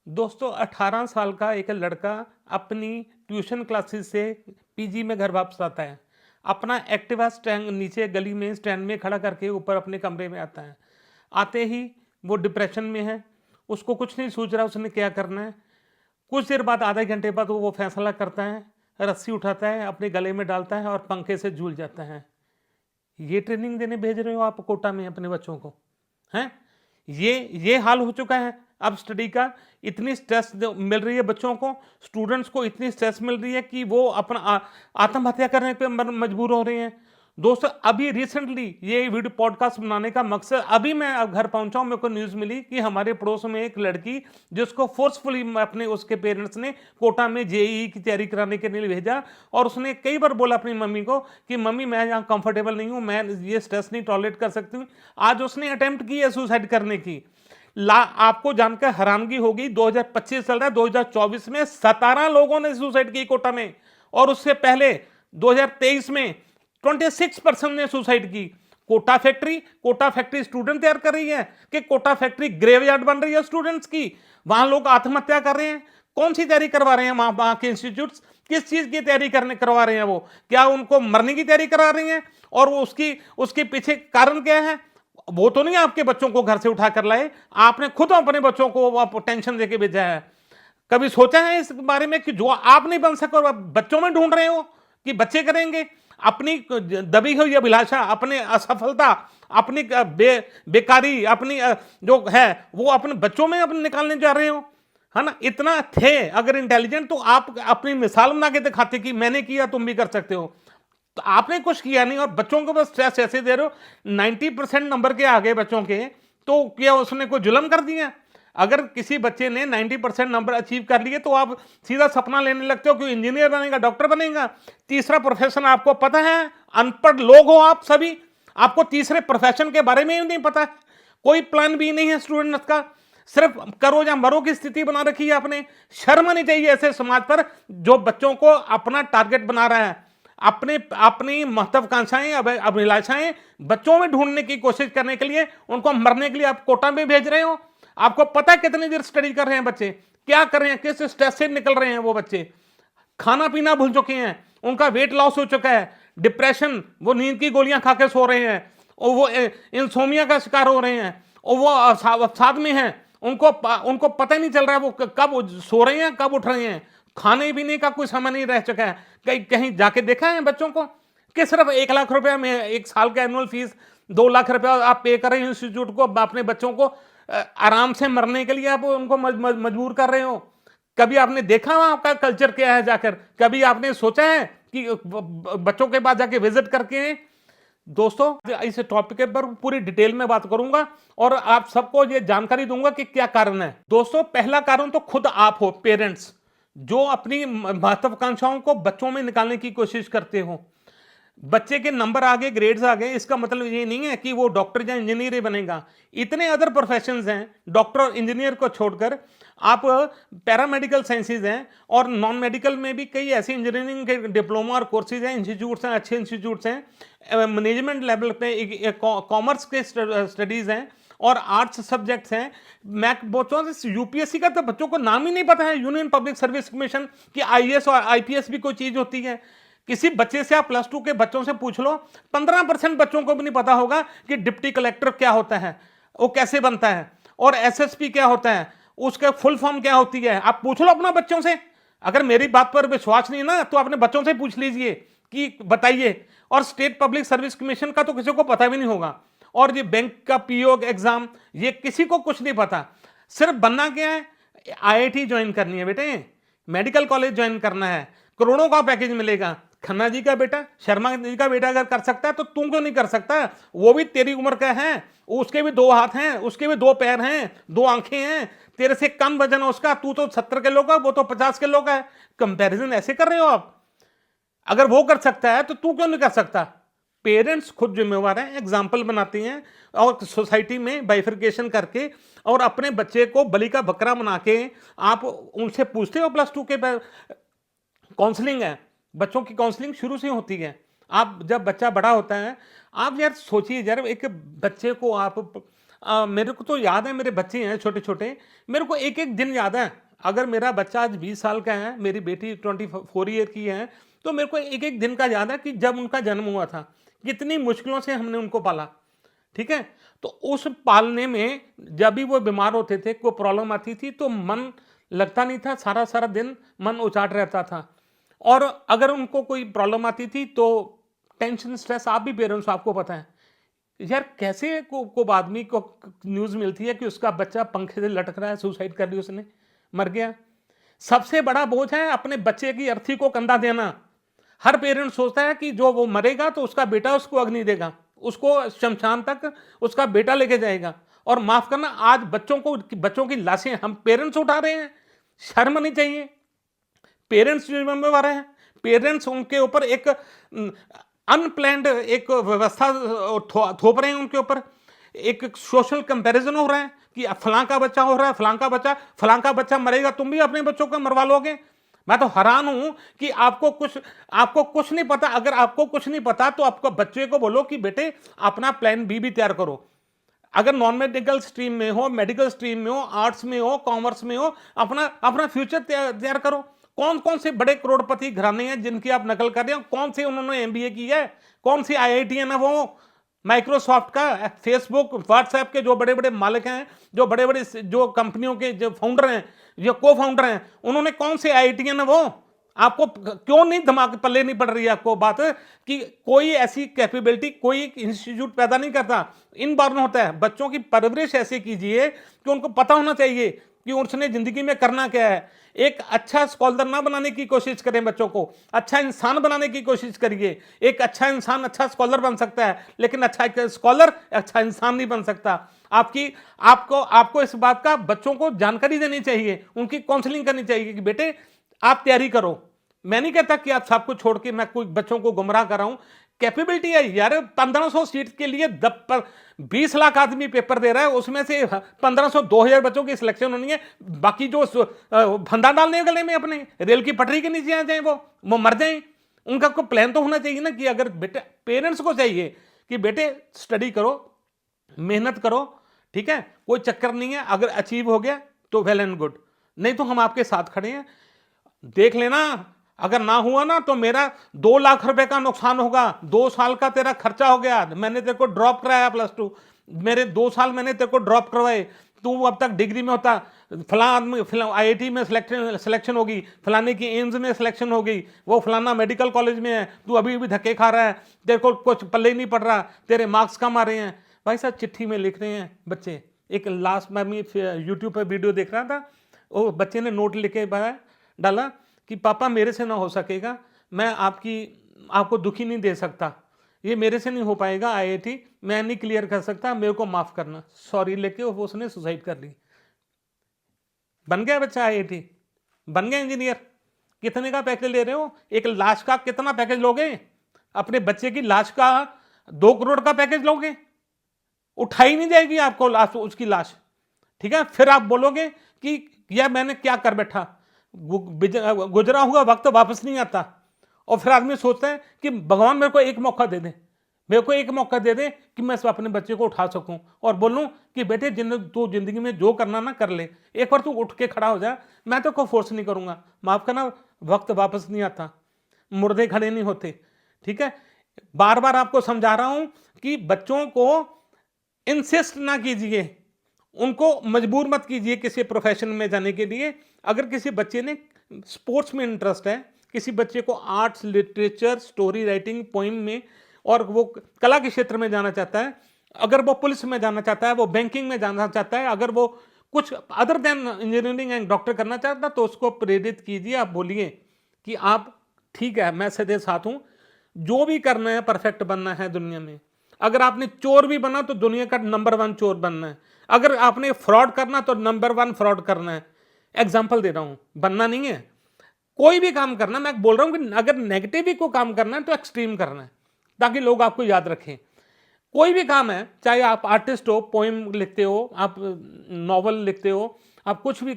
दोस्तों 18 साल का एक लड़का अपनी ट्यूशन क्लासेस से पीजी में घर वापस आता है। अपना एक्टिवा स्टैंड नीचे गली में स्टैंड में खड़ा करके ऊपर अपने कमरे में आता है। आते ही वो डिप्रेशन में है। उसको कुछ नहीं सूझ रहा उसने क्या करना है। कुछ देर बाद आधे घंटे बाद वो फैसला करता है, रस्सी उठाता है, अपने गले में डालता है और पंखे से झूल जाता है। ये ट्रेनिंग देने भेज रहे हो आप कोटा में अपने बच्चों को? हैं? ये हाल हो चुका है अब स्टडी का। इतनी स्ट्रेस मिल रही है बच्चों को, स्टूडेंट्स को इतनी स्ट्रेस मिल रही है कि वो अपना आत्महत्या करने पे मजबूर हो रहे हैं। दोस्तों अभी रिसेंटली ये वीडियो पॉडकास्ट बनाने का मकसद, अभी मैं अब घर पहुंचा हूं, मेरे को न्यूज़ मिली कि हमारे पड़ोस में एक लड़की जिसको फोर्सफुली अपने उसके पेरेंट्स ने कोटा में जेईई की तैयारी कराने के लिए भेजा, और उसने कई बार बोला अपनी मम्मी को कि मम्मी मैं यहाँ कंफर्टेबल नहीं हूँ, मैं ये स्ट्रेस नहीं टॉलरेट कर सकती हूँ। आज उसने अटेम्प्ट की है सुसाइड करने की। आपको जानकर हैरानगी होगी, 2025 चल रहा है, 2024 में 17 लोगों ने सुसाइड की कोटा में, और उससे पहले 2023 में 26% ने सुसाइड की। कोटा फैक्ट्री स्टूडेंट तैयार कर रही है कि कोटा फैक्ट्री ग्रेवयार्ड बन रही है स्टूडेंट्स की? वहां लोग आत्महत्या कर रहे हैं। कौन सी तैयारी करवा रहे हैं वहां के इंस्टीट्यूट्स? किस चीज की तैयारी करने करवा रहे हैं वो? क्या उनको मरने की तैयारी करा रही हैं? और वो उसके पीछे कारण क्या है? वो तो नहीं आपके बच्चों को घर से उठा कर लाए, आपने खुद अपने बच्चों को टेंशन देके भेजा है। कभी सोचा है इस बारे में कि जो आप नहीं बन सको बच्चों में ढूंढ रहे हो कि बच्चे करेंगे? अपनी दबी हुई अभिलाषा, अपनी असफलता, अपनी बेकारी, अपनी जो है वो अपने बच्चों में अपने निकालने जा रहे हो, है ना? इतना थे अगर इंटेलिजेंट तो आप अपनी मिसाल बना के दिखाते कि मैंने किया तुम भी कर सकते हो। तो आपने कुछ किया नहीं और बच्चों को बस स्ट्रेस ऐसे दे रहे हो। 90% नंबर के आगे बच्चों के, तो क्या उसने कोई जुल्म कर दिया? अगर किसी बच्चे ने 90% नंबर अचीव कर लिए तो आप सीधा सपना लेने लगते हो कि इंजीनियर बनेगा, डॉक्टर बनेगा। तीसरा प्रोफेशन आपको पता है? अनपढ़ लोग हो आप सभी, आपको तीसरे प्रोफेशन के बारे में ही नहीं पता। कोई प्लान भी नहीं है स्टूडेंट्स का, सिर्फ करो या मरो की स्थिति बना रखी है आपने। शर्म नहीं चाहिए ऐसे समाज पर जो बच्चों को अपना टारगेट बना रहा है, अपने अपनी महत्वाकांक्षाएं अभिलाषाएं बच्चों में ढूंढने की कोशिश करने के लिए उनको मरने के लिए आप कोटा में भेज रहे हो। आपको पता है कितनी देर स्टडी कर रहे हैं बच्चे, क्या कर रहे हैं, किस स्ट्रेस से निकल रहे हैं वो बच्चे? खाना पीना भूल चुके हैं, उनका वेट लॉस हो चुका है, डिप्रेशन, वो नींद की गोलियां खा के सो रहे हैं, और वो इंसोमिया का शिकार हो रहे हैं, और वो अवसाद में हैं। उनको पता ही नहीं चल रहा है वो कब सो रहे हैं कब उठ रहे हैं। खाने पीने का कोई समय नहीं रह चुका है। कहीं कहीं जाके देखा है बच्चों को कि सिर्फ 1 लाख रुपया में एक साल का एनुअल फीस, 2 लाख रुपया आप पे कर रहे हो इंस्टीट्यूट को अपने बच्चों को आराम से मरने के लिए आप उनको मजबूर कर रहे हो? कभी आपने देखा वहां का कल्चर क्या है जाकर? कभी आपने सोचा है कि बच्चों के पास जाके विजिट करके? दोस्तों इस टॉपिक पर पूरी डिटेल में बात करूंगा और आप सबको ये जानकारी दूंगा कि क्या कारण है। दोस्तों पहला कारण तो खुद आप हो, पेरेंट्स, जो अपनी महत्वाकांक्षाओं को बच्चों में निकालने की कोशिश करते हो। बच्चे के नंबर आ गए, ग्रेड्स आ गए, इसका मतलब ये नहीं है कि वो डॉक्टर या इंजीनियर ही बनेगा। इतने अदर प्रोफेशंस हैं डॉक्टर और इंजीनियर को छोड़कर। आप पैरामेडिकल साइंसेज हैं और नॉन मेडिकल में भी कई ऐसे इंजीनियरिंग के डिप्लोमा और कोर्सेज हैं, इंस्टीट्यूट्स हैं, अच्छे इंस्टीट्यूट्स हैं। मैनेजमेंट लेवल पे कॉमर्स के स्टडीज़ हैं और आर्ट्स सब्जेक्ट्स हैं। मैं बच्चों से यूपीएससी का तो बच्चों को नाम ही नहीं पता है, यूनियन पब्लिक सर्विस कमीशन, कि आईएएस और आईपीएस भी कोई चीज़ होती है। किसी बच्चे से आप +2 के बच्चों से पूछ लो, 15% बच्चों को भी नहीं पता होगा कि डिप्टी कलेक्टर क्या होता है, वो कैसे बनता है, और एसएसपी क्या होता है, उसका फुल फॉर्म क्या होती है। आप पूछ लो अपना बच्चों से। अगर मेरी बात पर विश्वास नहीं ना तो अपने बच्चों से पूछ लीजिए कि बताइए। और स्टेट पब्लिक सर्विस कमीशन का तो किसी को पता भी नहीं होगा। और ये बैंक का पीओ एग्जाम, ये किसी को कुछ नहीं पता। सिर्फ बनना क्या है? आईआईटी ज्वाइन करनी है बेटे, मेडिकल कॉलेज ज्वाइन करना है, करोड़ों का पैकेज मिलेगा। खन्ना जी का बेटा, शर्मा जी का बेटा अगर कर सकता है तो तू क्यों नहीं कर सकता? वो भी तेरी उम्र का है, उसके भी 2 हाथ हैं, उसके भी 2 पैर हैं, 2 आंखें हैं, तेरे से कम वजन है उसका, तू तो 70 किलो का, वो तो 50 किलो का है। कंपैरिजन ऐसे कर रहे हो आप? अगर वो कर सकता है तो तू क्यों नहीं कर सकता? पेरेंट्स खुद जिम्मेवार हैं, एग्जाम्पल बनाते हैं और सोसाइटी में बाइफर्केशन करके और अपने बच्चे को बलि का बकरा बना के आप उनसे पूछते हो। +2 के काउंसलिंग है, बच्चों की काउंसलिंग शुरू से होती है। आप जब बच्चा बड़ा होता है, आप यार सोचिए यार, एक बच्चे को आप मेरे को तो याद है, मेरे बच्चे हैं छोटे छोटे, मेरे को एक एक दिन याद है। अगर मेरा बच्चा आज 20 साल का है, मेरी बेटी 24 ईयर की है, तो मेरे को एक एक दिन का याद है कि जब उनका जन्म हुआ था, कितनी मुश्किलों से हमने उनको पाला। ठीक है, तो उस पालने में जब भी वो बीमार होते थे, कोई प्रॉब्लम आती थी, तो मन लगता नहीं था, सारा सारा दिन मन उचाट रहता था। और अगर उनको कोई प्रॉब्लम आती थी तो टेंशन, स्ट्रेस, आप भी पेरेंट्स, आपको पता है यार, कैसे को आदमी को न्यूज़ मिलती है कि उसका बच्चा पंखे से लटक रहा है, सुसाइड कर ली उसने, मर गया। सबसे बड़ा बोझ है अपने बच्चे की अर्थी को कंधा देना। हर पेरेंट सोचता है कि जो वो मरेगा तो उसका बेटा उसको अग्नि देगा, उसको शमशान तक उसका बेटा लेके जाएगा। और माफ करना, आज बच्चों की लाशें हम पेरेंट्स उठा रहे हैं। शर्म नहीं चाहिए। पेरेंट्स जिम्मेवार हैं। पेरेंट्स उनके ऊपर एक अनप्लैंड एक व्यवस्था थोप रहे हैं उनके ऊपर। एक सोशल कंपैरिजन हो रहा है कि फलां का बच्चा हो रहा है, फलां का बच्चा मरेगा, तुम भी अपने बच्चों को मरवा लोगे। मैं तो हैरान हूं कि आपको कुछ नहीं पता। अगर आपको कुछ नहीं पता तो आपको बच्चे को बोलो कि बेटे अपना प्लान बी भी तैयार करो। अगर नॉन मेडिकल स्ट्रीम में हो, मेडिकल स्ट्रीम में हो, आर्ट्स में हो, कॉमर्स में हो, अपना अपना फ्यूचर तैयार करो। कौन कौन से बड़े करोड़पति घराने हैं जिनकी आप नकल कर रहे हो? कौन से उन्होंने एमबीए की है? कौन सी आईआईटी है ना वो? माइक्रोसॉफ्ट का, फेसबुक, व्हाट्सएप के जो बड़े बड़े मालिक हैं, जो बड़े बड़े जो कंपनियों के जो फाउंडर हैं, जो को फाउंडर हैं, उन्होंने कौन से आईआईटी है ना वो? आपको क्यों नहीं दिमाग पल्ले नहीं पड़ रही है आपको बात कि कोई ऐसी कैपेबिलिटी कोई इंस्टीट्यूट पैदा नहीं करता, इनबॉर्न होता है। बच्चों की परवरिश ऐसे कीजिए कि उनको पता होना चाहिए कि उसने जिंदगी में करना क्या है। एक अच्छा स्कॉलर ना बनाने की कोशिश करें, बच्चों को अच्छा इंसान बनाने की कोशिश करिए। एक अच्छा इंसान अच्छा स्कॉलर बन सकता है, लेकिन अच्छा स्कॉलर अच्छा इंसान नहीं बन सकता। आपको इस बात का बच्चों को जानकारी देनी चाहिए, उनकी काउंसलिंग करनी चाहिए कि बेटे आप तैयारी करो। मैं नहीं कहता कि आप सबको छोड़ के मैं कोई बच्चों को गुमराह कर रहा हूं। कैपेबिलिटी है यार, 1500 सीट के लिए 20 लाख आदमी पेपर दे रहा है, उसमें से 1500 2000 बच्चों की सिलेक्शन होनी है। बाकी जो फंदा डालने गले में अपने रेल की पटरी के नीचे आ जाए वो मर जाए। उनका कोई प्लान तो होना चाहिए ना कि अगर बेटे, पेरेंट्स को चाहिए कि बेटे स्टडी करो, मेहनत करो, ठीक है, कोई चक्कर नहीं है। अगर अचीव हो गया तो वेल एंड गुड, नहीं तो हम आपके साथ खड़े हैं। देख लेना, अगर ना हुआ ना तो मेरा 2 लाख रुपए का नुकसान होगा। 2 साल का तेरा खर्चा हो गया। मैंने तेरे को ड्रॉप कराया +2, मेरे 2 साल मैंने तेरे को ड्रॉप करवाए, तू अब तक डिग्री में होता। फलां आदमी आईआईटी में सिलेक्शन होगी, फलाने की एम्स में सिलेक्शन होगी, वो फलाना मेडिकल कॉलेज में है, तू अभी भी धक्के खा रहा है, तेरे को कुछ पल्ले ही नहीं पड़ रहा, तेरे मार्क्स कम आ रहे हैं। भाई साहब चिट्ठी में लिख रहे हैं बच्चे। एक लास्ट में मैं यूट्यूब पर वीडियो देख रहा था, वो बच्चे ने नोट लिख के डाला कि पापा मेरे से ना हो सकेगा, मैं आपको दुखी नहीं दे सकता, ये मेरे से नहीं हो पाएगा, आईआईटी मैं नहीं क्लियर कर सकता, मेरे को माफ करना, सॉरी लेके उसने सुसाइड कर ली। बन गया बच्चा आईआईटी, बन गया इंजीनियर। कितने का पैकेज ले रहे हो? एक लाश का कितना पैकेज लोगे? अपने बच्चे की लाश का 2 करोड़ का पैकेज लोगे? उठाई नहीं जाएगी आपको लाश, उसकी लाश। ठीक है, फिर आप बोलोगे कि यार मैंने क्या कर बैठा, गुजरा हुआ वक्त वापस नहीं आता। और फिर आदमी सोचता है कि भगवान मेरे को एक मौका दे दे, मेरे को एक मौका दे दे कि मैं अपने बच्चे को उठा सकूं और बोलूं कि बेटे तू जिंदगी में जो करना ना कर ले, एक बार तू उठ के खड़ा हो जा, मैं तो कोई फोर्स नहीं करूंगा। माफ करना, वक्त वापस नहीं आता, मुर्दे खड़े नहीं होते। ठीक है, बार बार आपको समझा रहा हूं कि बच्चों को इंसिस्ट ना कीजिए, उनको मजबूर मत कीजिए किसी प्रोफेशन में जाने के लिए। अगर किसी बच्चे ने स्पोर्ट्स में इंटरेस्ट है, किसी बच्चे को arts, literature, story writing, poem में, और वो कला के क्षेत्र में जाना चाहता है, अगर वो पुलिस में जाना चाहता है, वो बैंकिंग में जाना चाहता है, अगर वो कुछ other than engineering and doctor करना चाहता है, तो उसको प्रेरित कीजिए। आप बोलिए कि आप ठीक है, मैं सदैव साथ हूं, जो भी करना है परफेक्ट बनना है दुनिया में। अगर आपने चोर भी बना तो दुनिया का नंबर 1 चोर बनना है। अगर आपने फ्रॉड करना तो नंबर 1 फ्रॉड करना है। एग्जाम्पल दे रहा हूं, बनना नहीं है। कोई भी काम करना, मैं बोल रहा हूं कि अगर नेगेटिव भी को काम करना है तो एक्सट्रीम करना है, ताकि लोग आपको याद रखें। कोई भी काम है, चाहे आप आर्टिस्ट हो, पोएम लिखते हो, आप नॉवल लिखते हो, आप कुछ भी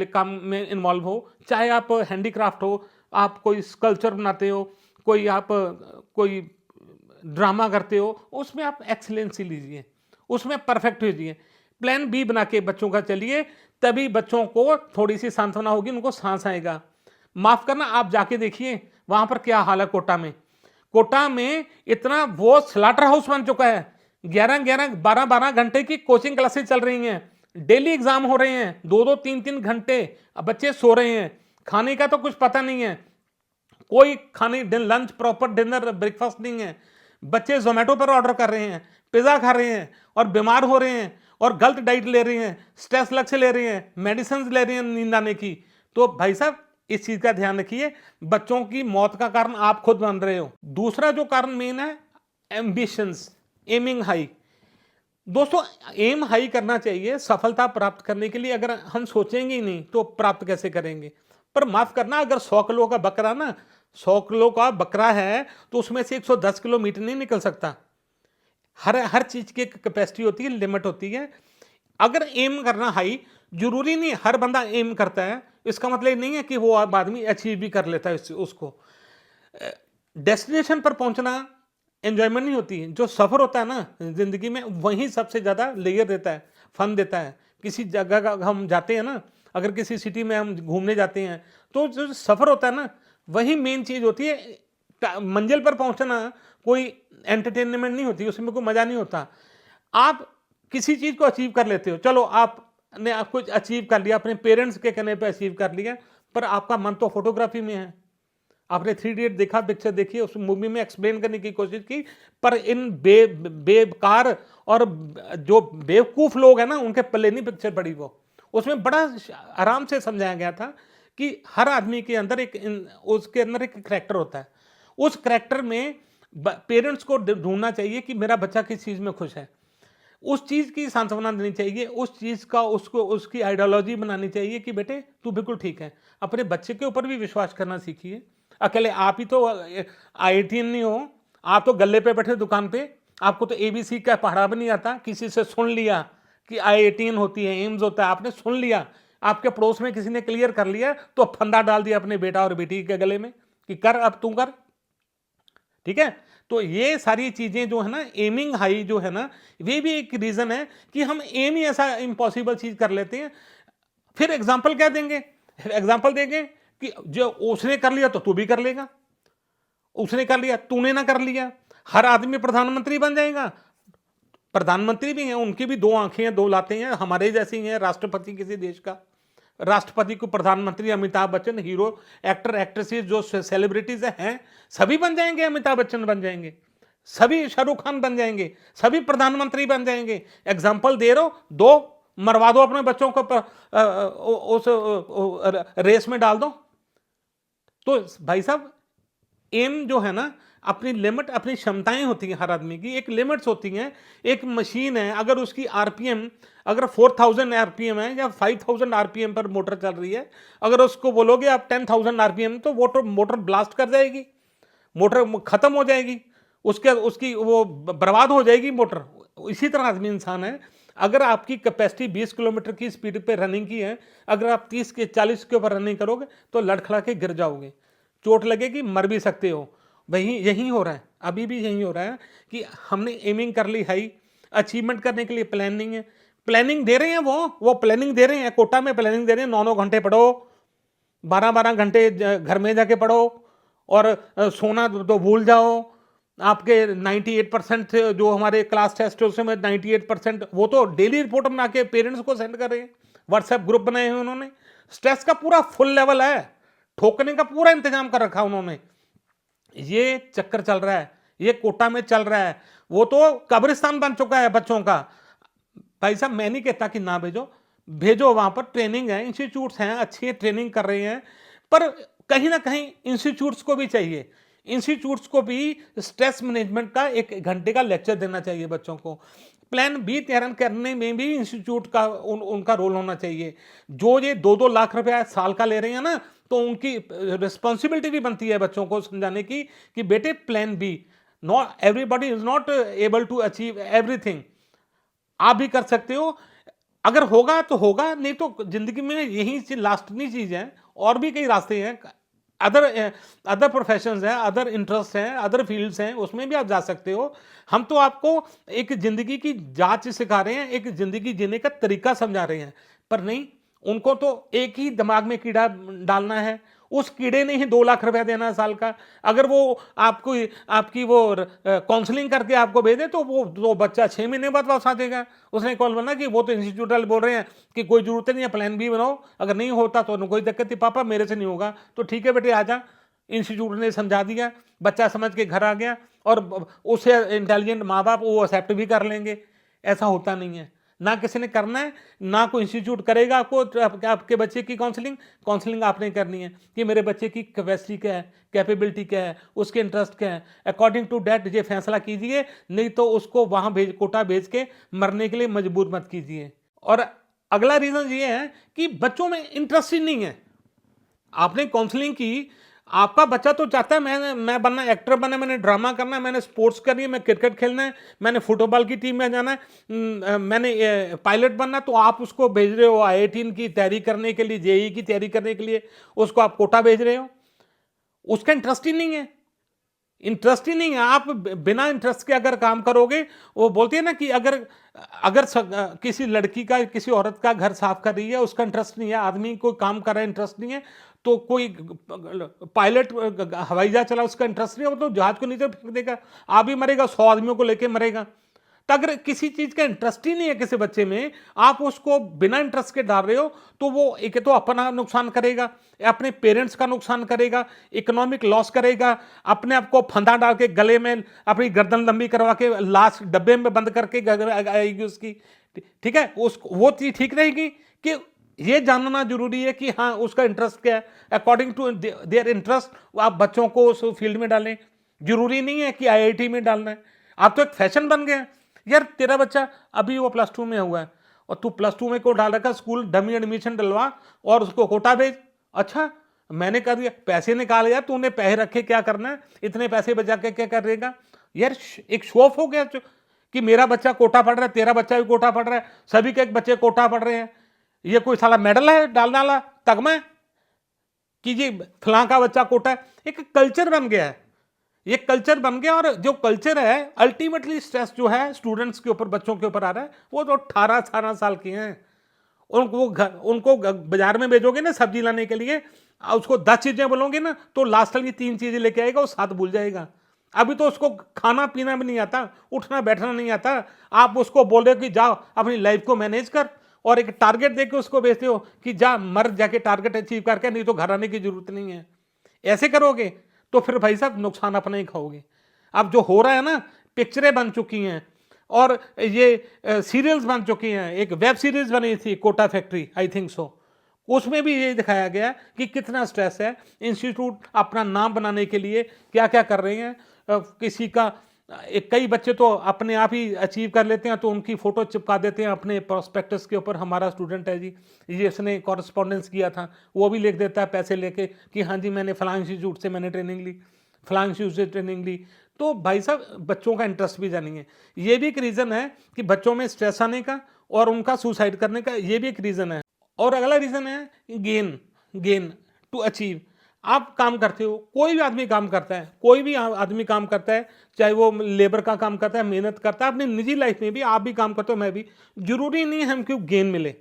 काम में इन्वॉल्व हो, चाहे आप हैंडीक्राफ्ट हो, आप कोई स्कल्पचर बनाते हो, कोई ड्रामा करते हो, उसमें आप एक्सीलेंसी लीजिए, उसमें परफेक्ट कीजिए। प्लान बी बना के बच्चों का चलिए, तभी बच्चों को थोड़ी सी सांत्वना होगी, उनको सांस आएगा। माफ करना, आप जाके देखिए वहां पर क्या हाल है कोटा में। कोटा में इतना वो स्लाटर हाउस बन चुका है। 11-11 12-12 घंटे की कोचिंग क्लासेस चल रही हैं, डेली एग्जाम हो रहे हैं, 2-2 3-3 घंटे। अब बच्चे सो रहे हैं, खाने का तो कुछ पता नहीं है, कोई खाने लंच प्रॉपर डिनर ब्रेकफास्ट नहीं है। बच्चे जोमेटो पर ऑर्डर कर रहे हैं, पिज्जा खा रहे हैं और बीमार हो रहे हैं और गलत डाइट ले रहे हैं, स्ट्रेस अलग से ले रहे हैं, मेडिसिन ले रहे हैं नींद आने की। तो भाई साहब इस चीज का ध्यान रखिए, बच्चों की मौत का कारण आप खुद बन रहे हो। दूसरा जो कारण मेन है, एम्बिशंस, एमिंग हाई। दोस्तों एम हाई करना चाहिए सफलता प्राप्त करने के लिए। अगर हम सोचेंगे ही नहीं तो प्राप्त कैसे करेंगे। पर माफ करना, अगर 100 किलो का बकरा ना 100 किलो का बकरा है तो उसमें से 110 किलो मीट नहीं निकल सकता। हर चीज की कैपेसिटी होती है, लिमिट होती है। अगर एम करना हाई, जरूरी नहीं हर बंदा एम करता है, इसका मतलब नहीं है कि वो आदमी अचीव भी कर लेता है उसको। डेस्टिनेशन पर पहुंचना एंजॉयमेंट नहीं होती है, जो सफर होता है ना जिंदगी में, वही सबसे ज्यादा लेयर देता है, फन देता है। किसी जगह का हम जाते हैं ना, अगर किसी सिटी में हम घूमने जाते हैं तो जो सफर होता है ना, वही मेन चीज होती है। मंजिल पर पहुंचना कोई एंटरटेनमेंट नहीं होती, उसमें कोई मजा नहीं होता। आप किसी चीज को अचीव कर लेते हो, चलो आपने आप कुछ अचीव कर लिया, अपने पेरेंट्स के कहने पे अचीव कर लिया, पर आपका मन तो फोटोग्राफी में है। आपने 3 इडियट देखा, पिक्चर देखी, उस मूवी में एक्सप्लेन करने की कोशिश की, पर इन बेकार और जो बेवकूफ लोग हैं ना, उनके पल्ले नहीं पिक्चर पड़ी। वो उसमें बड़ा आराम से समझाया गया था कि हर आदमी के अंदर उसके अंदर एक करैक्टर होता है। उस करैक्टर में पेरेंट्स को ढूंढना चाहिए कि मेरा बच्चा किस चीज में खुश है, उस चीज की सांत्वना देनी चाहिए, उस चीज का उसको उसकी आइडियोलॉजी बनानी चाहिए कि बेटे तू बिल्कुल ठीक है। अपने बच्चे के ऊपर भी विश्वास करना सीखिए। अकेले आप ही तो IITian नहीं हो, आप तो गल्ले पे बैठे दुकान पे, आपको तो ABC का पढ़ा भी नहीं आता। किसी से सुन लिया कि IITian होती है, एम्स होता है, आपने सुन लिया, आपके पड़ोस में किसी ने क्लियर कर लिया तो फंदा डाल दिया अपने बेटा और बेटी के गले में कि कर, अब तू कर। ठीक है, तो ये सारी चीजें जो है ना, एमिंग हाई जो है ना, वे भी एक रीजन है कि हम एम ही ऐसा इम्पॉसिबल चीज कर लेते हैं। फिर एग्जाम्पल क्या देंगे, एग्जाम्पल देंगे कि जो उसने कर लिया तो तू भी कर लेगा, उसने कर लिया तूने ना कर लिया। हर आदमी प्रधानमंत्री बन जाएगा। प्रधानमंत्री भी हैं, उनकी भी 2 आंखें हैं, 2 लातें हैं, हमारे जैसी हैं। राष्ट्रपति किसी देश का, राष्ट्रपति को प्रधानमंत्री, Amitabh Bachchan, hero actor actresses जो सेलिब्रिटीज हैं, सभी बन जाएंगे। अमिताभ बच्चन बन जाएंगे, सभी शाहरुख खान बन जाएंगे, सभी प्रधानमंत्री बन जाएंगे। एग्जाम्पल दे रहे हो, 2 मरवा दो अपने बच्चों को, उस रेस में डाल दो। तो भाई साहब एम जो है ना, अपनी लिमिट, अपनी क्षमताएं होती हैं, हर आदमी की एक लिमिट्स होती हैं। एक मशीन है, अगर उसकी आरपीएम अगर 4000 आरपीएम है या 5000 आरपीएम पर मोटर चल रही है, अगर उसको बोलोगे आप 10,000 आरपीएम, तो मोटर ब्लास्ट कर जाएगी, मोटर खत्म हो जाएगी, उसकी वो बर्बाद हो जाएगी मोटर। इसी तरह आदमी इंसान है। अगर आपकी कैपेसिटी 20 किलोमीटर की स्पीड पे रनिंग की है, अगर आप 30 के 40 के ऊपर रनिंग करोगे तो लड़खड़ा के गिर जाओगे, चोट लगेगी, मर भी सकते हो। वही यही हो रहा है, अभी भी यही हो रहा है कि हमने एमिंग कर ली हाई, अचीवमेंट करने के लिए प्लानिंग है, प्लानिंग दे रहे हैं, वो प्लानिंग दे रहे हैं, कोटा में प्लानिंग दे रहे हैं, 9-9 घंटे पढ़ो, 12-12 घंटे घर में जाके पढ़ो, और सोना तो भूल जाओ। आपके 98% जो हमारे क्लास टेस्ट है उसमें 98%, वो तो डेली रिपोर्ट बना के पेरेंट्स को सेंड कर रहे हैं, व्हाट्सएप ग्रुप बनाए हैं उन्होंने। स्ट्रेस का पूरा फुल लेवल है, ठोकने का पूरा इंतजाम कर रखा उन्होंने। ये चक्कर चल रहा है, ये कोटा में चल रहा है, वो तो कब्रिस्तान बन चुका है बच्चों का। भाई साहब मैं नहीं कहता कि ना भेजो, भेजो, वहां पर ट्रेनिंग है, इंस्टीट्यूट्स हैं, अच्छी ट्रेनिंग कर रहे हैं, पर कहीं ना कहीं इंस्टीट्यूट्स को भी चाहिए, इंस्टीट्यूट्स को भी स्ट्रेस मैनेजमेंट का 1 घंटे का लेक्चर देना चाहिए बच्चों को। प्लान बी तैयार करने में भी इंस्टीट्यूट का उनका रोल होना चाहिए। जो ये 2-2 लाख रुपया साल का ले रहे हैं ना, तो उनकी रिस्पॉन्सिबिलिटी भी बनती है बच्चों को समझाने की कि बेटे plan B, not everybody is not able to achieve everything, आप भी कर सकते हो। अगर होगा तो होगा, नहीं तो जिंदगी में यही लास्ट नहीं चीज है, और भी कई रास्ते हैं। अदर अदर प्रोफेशंस हैं, अदर इंटरेस्ट हैं, अदर फील्ड्स हैं, उसमें भी आप जा सकते हो। हम तो आपको एक ज़िंदगी की जाँच सिखा रहे हैं, एक ज़िंदगी जीने का तरीका समझा रहे हैं, पर नहीं, उनको तो एक ही दिमाग में कीड़ा डालना है। उस कीड़े ने ही 2 लाख रुपया देना है साल का। अगर वो आपको आपकी वो काउंसलिंग करके आपको भेजे तो वो तो बच्चा 6 महीने बाद वापस आ जाएगा। उसने कॉल बोला कि वो तो इंस्टीट्यूट वाले बोल रहे हैं कि कोई ज़रूरत नहीं है, प्लान बी बनाओ, अगर नहीं होता तो कोई दिक्कत नहीं, पापा मेरे से नहीं होगा, तो ठीक है बेटे आ जा। इंस्टीट्यूट ने समझा दिया, बच्चा समझ के घर आ गया और उससे इंटेलिजेंट माँ-बाप वो एक्सेप्ट भी कर लेंगे। ऐसा होता नहीं है। ना किसी ने करना है, ना कोई इंस्टीट्यूट करेगा आपको आपके बच्चे की काउंसलिंग, काउंसलिंग आपने करनी है कि मेरे बच्चे की कैपेसिटी क्या है, कैपेबिलिटी क्या है, उसके इंटरेस्ट क्या है, अकॉर्डिंग टू दैट ये फैसला कीजिए, नहीं तो उसको वहाँ कोटा भेज के मरने के लिए मजबूर मत कीजिए। और अगला रीज़न ये है कि बच्चों में इंटरेस्ट ही नहीं है। आपने काउंसलिंग की, आपका बच्चा तो चाहता है मैं बनना, एक्टर बनना है, मैंने ड्रामा करना है, मैंने स्पोर्ट्स करनी है, मैं क्रिकेट खेलना है, मैंने फुटबॉल की टीम में जाना है, मैंने पायलट बनना है, तो आप उसको भेज रहे हो IIT की तैयारी करने के लिए, JEE की तैयारी करने के लिए, उसको आप कोटा भेज रहे हो। उसका इंटरेस्ट ही नहीं है। इंटरेस्ट ही नहीं है। आप बिना इंटरेस्ट के अगर काम करोगे, वो बोलती है ना कि अगर अगर किसी लड़की का, किसी औरत का घर साफ कर रही है, उसका इंटरेस्ट नहीं है, आदमी कोई काम कर रहा है, इंटरेस्ट नहीं है, तो कोई पायलट हवाई जहाज चला, उसका इंटरेस्ट नहीं है, वो तो जहाज को नीचे फेंक देगा, आप भी मरेगा, 100 आदमियों को लेके मरेगा। तो अगर किसी चीज का इंटरेस्ट ही नहीं है किसी बच्चे में, आप उसको बिना इंटरेस्ट के डाल रहे हो, तो वो एक तो अपना नुकसान करेगा, अपने पेरेंट्स का नुकसान करेगा, इकोनॉमिक लॉस करेगा, अपने आप को फंदा डाल के गले में अपनी गर्दन लंबी करवा के लाश डब्बे में बंद करके आएगी उसकी। ठीक है, उस वो चीज ठीक रहेगी कि ये जानना जरूरी है कि हाँ उसका इंटरेस्ट क्या है, अकॉर्डिंग टू देयर इंटरेस्ट आप बच्चों को उस फील्ड में डालें। जरूरी नहीं है कि IIT में डालना है। आप तो एक फैशन बन गए। यार तेरा बच्चा अभी वो +2 में हुआ है और तू +2 में को डाल रखा, स्कूल डमी एडमिशन डलवा और उसको कोटा भेज। अच्छा, मैंने कर दिया, पैसे निकाल यार, तूने पैसे रखे, क्या करना है, इतने पैसे बचा के क्या करेगा यार। एक शो ऑफ हो गया कि मेरा बच्चा कोटा पढ़ रहा है, तेरा बच्चा भी कोटा पढ़ रहा है, सभी के एक बच्चे कोटा पढ़ रहे हैं। ये कोई साला मेडल है डालने तगमा है कि जी फलां का बच्चा कोटा है। एक कल्चर बन गया है, ये कल्चर बन गया। और जो कल्चर है, अल्टीमेटली स्ट्रेस जो है स्टूडेंट्स के ऊपर, बच्चों के ऊपर आ रहा है, वो तो 18 साल के हैं। उनको बाजार में भेजोगे ना सब्जी लाने के लिए, उसको 10 चीजें बोलोगे ना, तो लास्ट टाइम ये 3 चीजें लेके आएगा, वो 7 भूल जाएगा। अभी तो उसको खाना पीना भी नहीं आता, उठना बैठना नहीं आता। आप उसको बोल रहे हो कि जाओ अपनी लाइफ को मैनेज कर, और एक टारगेट देके उसको भेजते हो कि जा मर जाके टारगेट अचीव करके, नहीं तो घर आने की जरूरत नहीं है। ऐसे करोगे तो फिर भाई साहब नुकसान अपना ही खाओगे। अब जो हो रहा है ना, पिक्चरें बन चुकी हैं और ये सीरियल्स बन चुकी हैं। एक वेब सीरीज बनी थी Kota factory, I think so, उसमें भी ये दिखाया गया कि कितना स्ट्रेस है। इंस्टीट्यूट अपना नाम बनाने के लिए क्या क्या कर रहे हैं। किसी का कई बच्चे तो अपने आप ही अचीव कर लेते हैं, तो उनकी फोटो चिपका देते हैं अपने प्रोस्पेक्टस के ऊपर, हमारा स्टूडेंट है जी, ये इसने कॉरेस्पॉन्डेंस किया था, वो भी लिख देता है पैसे लेके कि हाँ जी मैंने फलां इंस्टीट्यूट से मैंने ट्रेनिंग ली, फलां इंस्टीट्यूट से ट्रेनिंग ली। तो भाई साहब बच्चों का इंटरेस्ट भी जानिए, ये भी एक रीज़न है कि बच्चों में स्ट्रेस आने का और उनका सुसाइड करने का, ये भी एक रीज़न है। और अगला रीज़न है गेन, गेन टू अचीव। आप काम करते हो, कोई भी आदमी काम करता है, कोई भी आदमी काम करता है, चाहे वो लेबर का काम करता है, मेहनत करता है, अपनी निजी लाइफ में भी आप भी काम करते हो, मैं भी। जरूरी नहीं है हमको गेन मिले।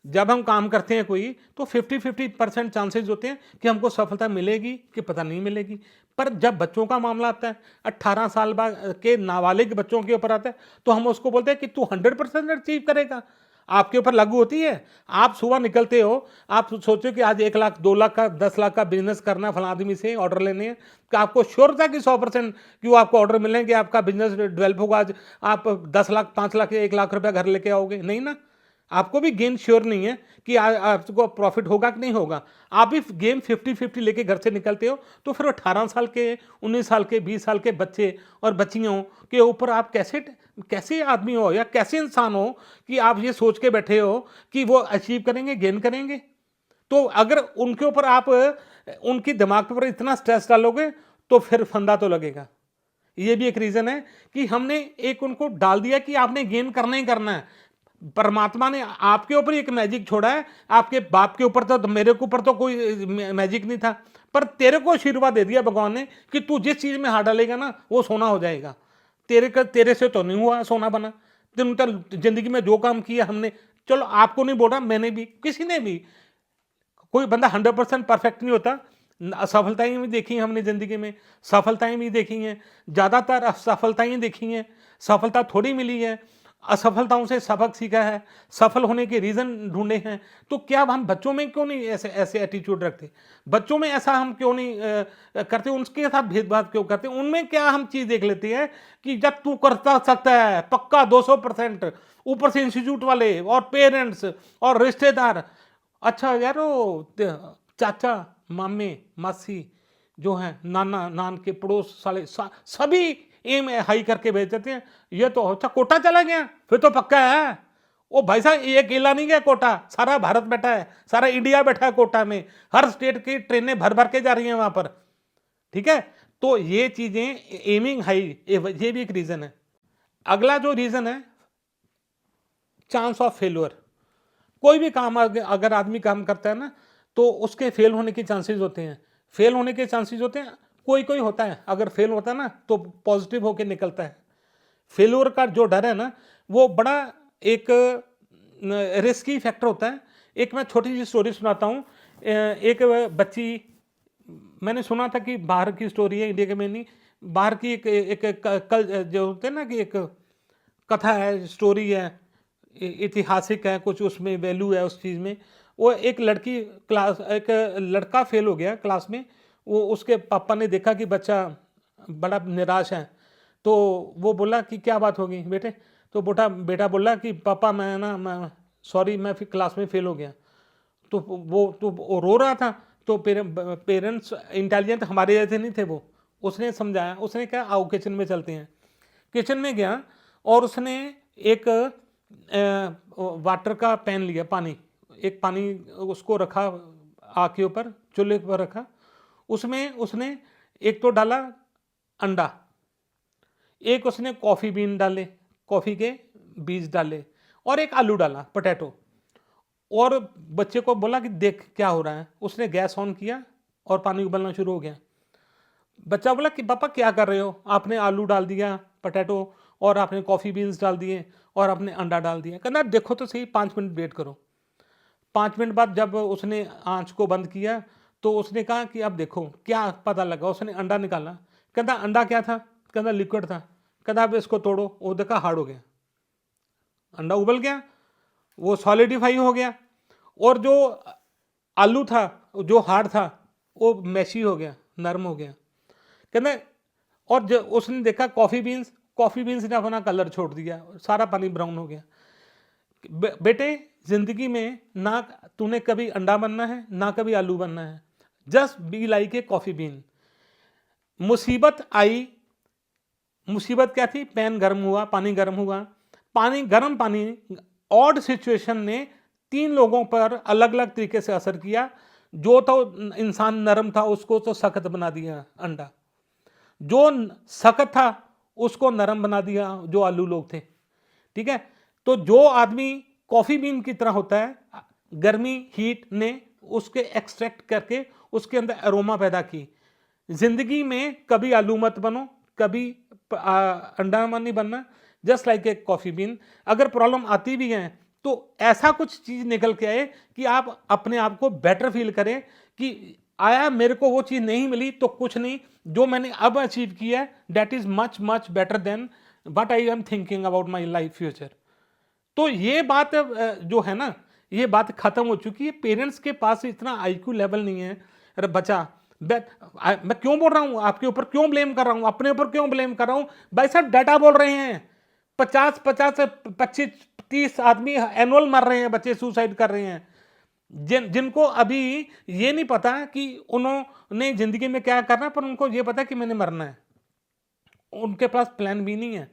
जब हम काम करते हैं कोई, तो 50-50% चांसेस होते हैं कि हमको सफलता मिलेगी कि पता नहीं मिलेगी। पर जब बच्चों का मामला आता है, 18 साल बाद के नाबालिग बच्चों के ऊपर आता है, तो हम उसको बोलते हैं कि तू 100% अचीव करेगा। आपके ऊपर लागू होती है। आप सुबह निकलते हो, आप सोचो कि आज 1 लाख 2 लाख का 10 लाख का बिजनेस करना, फला आदमी से ऑर्डर लेने हैं, कि आपको श्योर था कि 100% कि वो आपको ऑर्डर मिलेंगे, आपका बिजनेस डेवलप होगा, आज आप 10 लाख 5 लाख 1 लाख रुपया घर लेके आओगे? नहीं ना। आपको भी गेम श्योर नहीं है कि आपको प्रॉफिट होगा कि नहीं होगा। आप भी गेम 50-50 लेके घर से निकलते हो, तो फिर 18 साल के, 19 साल के, 20 साल के बच्चे और बच्चियों के ऊपर आप कैसे आदमी हो या कैसे इंसान हो कि आप ये सोच के बैठे हो कि वो अचीव करेंगे, गेन करेंगे। तो अगर उनके ऊपर आप उनकी दिमाग के ऊपर इतना स्ट्रेस डालोगे, तो फिर फंदा तो लगेगा। ये भी एक रीज़न है कि हमने एक उनको डाल दिया कि आपने गेन करना ही करना है। परमात्मा ने आपके ऊपर एक मैजिक छोड़ा है, आपके बाप के ऊपर तो मेरे के ऊपर तो कोई मैजिक नहीं था, पर तेरे को आशीर्वाद दे दिया भगवान ने कि तू जिस चीज में हाथ डालेगा ना वो सोना हो जाएगा। तेरे से तो नहीं हुआ सोना बना। तुम तो जिंदगी में जो काम किया हमने, चलो आपको नहीं बोल रहा, मैंने भी, किसी ने भी, कोई बंदा 100% परफेक्ट नहीं होता। असफलताएं भी देखी हैं हमने जिंदगी में, सफलताएं भी देखी हैं, ज्यादातर असफलताएं देखी हैं, सफलता थोड़ी मिली है। असफलताओं से सबक सीखा है, सफल होने के रीजन ढूंढे हैं। तो क्या हम बच्चों में क्यों नहीं ऐसे ऐसे एटीट्यूड रखते, बच्चों में ऐसा हम क्यों नहीं करते, उनके साथ भेदभाव क्यों करते? उनमें क्या हम चीज देख लेते हैं कि जब तू करता सकता है पक्का 200%, ऊपर से इंस्टीट्यूट वाले और पेरेंट्स और रिश्तेदार, अच्छा यार वो चाचा मामे मासी जो हैं, नाना नान के पड़ोस साले सभी एम हाई करके भेज देते हैं। ये तो अच्छा कोटा चला गया फिर तो पक्का है। ओ भाई साहब ये अकेला नहीं गया कोटा, सारा भारत बैठा है, सारा इंडिया बैठा है कोटा में, हर स्टेट की ट्रेनें भर भर के जा रही हैं वहां पर। ठीक है, तो ये चीजें एमिंग हाई, ये भी एक रीजन है। अगला जो रीजन है चांस ऑफ फेल्योर। कोई भी काम अगर आदमी काम करता है ना तो उसके फेल होने के चांसेस होते हैं, फेल होने के चांसेस होते हैं। कोई कोई होता है अगर फेल होता है ना तो पॉजिटिव होके निकलता है। फेल्योर का जो डर है ना वो बड़ा एक रिस्की फैक्टर होता है। एक मैं छोटी सी स्टोरी सुनाता हूँ। एक बच्ची, मैंने सुना था कि बाहर की स्टोरी है, इंडिया के में नहीं, बाहर की एक कल जो होते हैं ना कि एक कथा है, स्टोरी है, ऐतिहासिक है, कुछ उसमें वैल्यू है उस चीज़ में। वो एक लड़की क्लास, एक लड़का फेल हो गया क्लास में। वो उसके पापा ने देखा कि बच्चा बड़ा निराश है, तो वो बोला कि क्या बात होगी बेटे? तो बेटा बोला कि पापा मैं सॉरी मैं फिर क्लास में फेल हो गया। वो रो रहा था। तो पेरेंट्स इंटेलिजेंट हमारे जैसे नहीं थे, वो उसने समझाया, उसने कहा आओ किचन में चलते हैं। किचन में गया और उसने एक वाटर का पैन लिया, पानी, एक पानी उसको रखा आग के ऊपर, चूल्हे पर रखा। उसमें उसने एक तो डाला अंडा, एक उसने कॉफ़ी बीन डाले, कॉफ़ी के बीज डाले, और एक आलू डाला, पोटैटो। और बच्चे को बोला कि देख क्या हो रहा है। उसने गैस ऑन किया और पानी उबलना शुरू हो गया। बच्चा बोला कि पापा क्या कर रहे हो? आपने आलू डाल दिया, पोटैटो, और आपने कॉफ़ी बीन्स डाल दिए, और आपने अंडा डाल दिया। कहना देखो तो सही, 5 मिनट वेट करो। 5 मिनट बाद जब उसने आंच को बंद किया तो उसने कहा कि अब देखो क्या पता लगा। उसने अंडा निकाला। कहता अंडा क्या था? कहता लिक्विड था। कहता अब इसको तोड़ो। वो देखा हार्ड हो गया, अंडा उबल गया, वो सॉलिडिफाई हो गया। और जो आलू था जो हार्ड था वो मैशी हो गया, नरम हो गया। कहते और जो उसने देखा कॉफ़ी बीन्स ने अपना कलर छोड़ दिया, सारा पानी ब्राउन हो गया। बेटे जिंदगी में ना तूने कभी अंडा बनना है ना कभी आलू बनना है, just be like a coffee been. मुसीबत आई, मुसीबत क्या थी? पैन गर्म हुआ, पानी गर्म हुआ, गर्म पानी, ऑड सिचुएशन ने 3 लोगों पर अलग अलग तरीके से असर किया। जो तो इंसान नरम था उसको तो सख्त बना दिया अंडा, जो सख्त था उसको नरम बना दिया जो आलू लोग थे। ठीक है, तो जो आदमी कॉफी बीन की तरह होता है, गर्मी हीट ने उसके एक्सट्रैक्ट करके उसके अंदर अरोमा पैदा की। जिंदगी में कभी आलू मत बनो, कभी अंडा मत नहीं बनना, just like a coffee bean. अगर प्रॉब्लम आती भी है तो ऐसा कुछ चीज निकल के आए कि आप अपने आप को बेटर फील करें कि आया मेरे को वो चीज नहीं मिली तो कुछ नहीं, जो मैंने अब अचीव किया है that is much much better than what I am thinking about my life future. तो ये बात जो है ना, ये बात खत्म हो चुकी है। पेरेंट्स के पास इतना आईक्यू लेवल नहीं है। अरे बच्चा, मैं क्यों बोल रहा हूं आपके ऊपर, क्यों ब्लेम कर रहा हूं, अपने ऊपर क्यों ब्लेम कर रहा हूं? भाई साहब डाटा बोल रहे हैं, 50 से 25-30 आदमी एनुअल मर रहे हैं, बच्चे सुसाइड कर रहे हैं, जिनको अभी ये नहीं पता कि उन्होंने जिंदगी में क्या करना है, पर उनको ये पता कि मैंने मरना है। उनके पास प्लान बी नहीं है